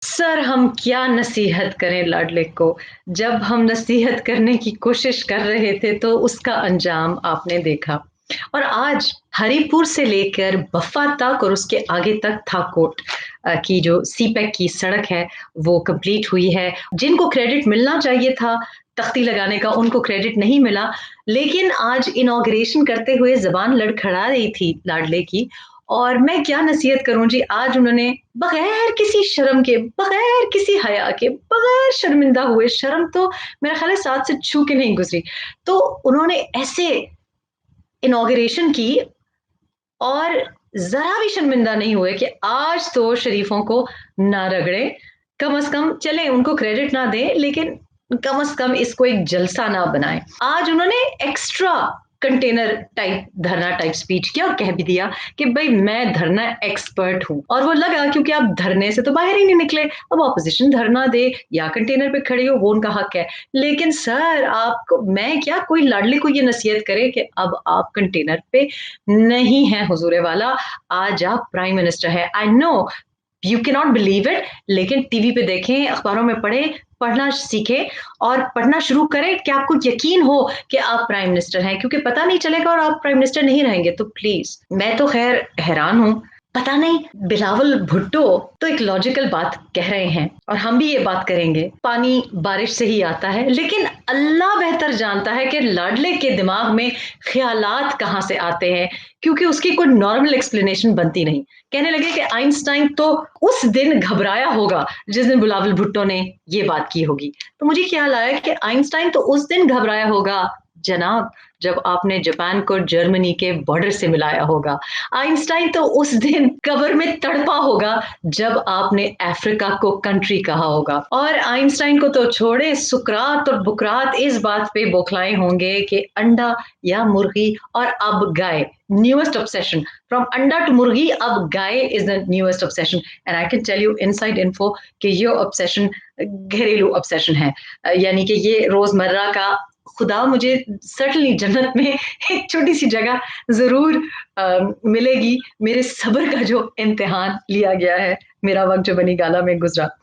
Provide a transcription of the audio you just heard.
Sir हम क्या नसीहत करें लाडले को। जब हम नसीहत करने की कोशिश कर रहे थे तो उसका अंजाम आपने देखा। और आज हरिपुर से लेकर बफा तक और उसके आगे तक थाकोट की जो सीपैक की सड़क है वो कंप्लीट हुई है। जिनको क्रेडिट मिलना चाहिए था तख्ती लगाने का उनको क्रेडिट नहीं मिला। लेकिन आज इनॉग्रेशन करते हुए जबान लड़खड़ा रही थी लाडले की। और मैं क्या नसीहत करूं जी, आज उन्होंने बगैर किसी शर्म के, बगैर किसी हया के, बगैर शर्मिंदा हुए, शर्म तो मेरा ख्याल है साथ से छू के नहीं गुजरी, तो उन्होंने ऐसे इनॉग्रेशन की और जरा भी शर्मिंदा नहीं हुए कि आज तो शरीफों को ना रगड़े। कम से कम चले उनको क्रेडिट ना दें, लेकिन कम से कम इसको एक जलसा ना बनाएं। आज उन्होंने एक्स्ट्रा कंटेनर टाइप धरना टाइप स्पीच किया और कह भी दिया कि भाई मैं धरना एक्सपर्ट हूं। और वो लगा क्योंकि आप धरने से तो बाहर ही नहीं निकले, अब ऑपोजिशन धरना दे या कंटेनर पे खड़ी हो वो उनका हक है। लेकिन सर आपको मैं क्या, कोई लाडली को ये नसीहत करे कि अब आप कंटेनर पे नहीं है हुजूर वाला, आज आप प्राइम मिनिस्टर है। I know you can not believe it, लेकिन टीवी पे देखें, अखबारों में पढ़ें, पढ़ना सीखें और पढ़ना शुरू करें कि आपको यकीन हो कि आप प्राइम मिनिस्टर हैं, क्योंकि पता नहीं चलेगा और आप प्राइम मिनिस्टर नहीं रहेंगे तो प्लीज। मैं तो खैर हैरान हूं, पता नहीं बिलावल भुट्टो तो एक लॉजिकल बात कह रहे हैं और हम भी ये बात करेंगे, पानी बारिश से ही आता है, लेकिन अल्लाह बेहतर जानता है कि लाडले के दिमाग में ख्यालात कहाँ से आते हैं, क्योंकि उसकी कोई नॉर्मल एक्सप्लेनेशन बनती नहीं। कहने लगे कि आइंस्टाइन तो उस दिन घबराया होगा जिस दिन बिलावल भुट्टो ने ये बात की होगी। तो मुझे ख्याल आया कि आइंस्टाइन तो उस दिन घबराया होगा जनाब जब आपने जापान को जर्मनी के बॉर्डर से मिलाया होगा। आइंस्टाइन तो उस दिन कब्र में तड़पा होगा जब आपने अफ्रीका को कंट्री कहा होगा। और आइंस्टाइन को तो छोड़े, सुकरात और बुकरात इस बात पे बौखलाए होंगे कि अंडा या मुर्गी और अब गाय, न्यूएस्ट ऑब्सेशन फ्रॉम अंडा टू मुर्गी, अब गाय is the newest obsession. And I can tell you inside info कि ये ऑब्सेशन घरेलू ऑब्सेशन है, यानी कि ये रोजमर्रा का, खुदा मुझे सर्टनली जन्नत में एक छोटी सी जगह जरूर मिलेगी। मेरे सब्र का जो इम्तिहान लिया गया है, मेरा वक्त जो बनी गाला में गुजरा।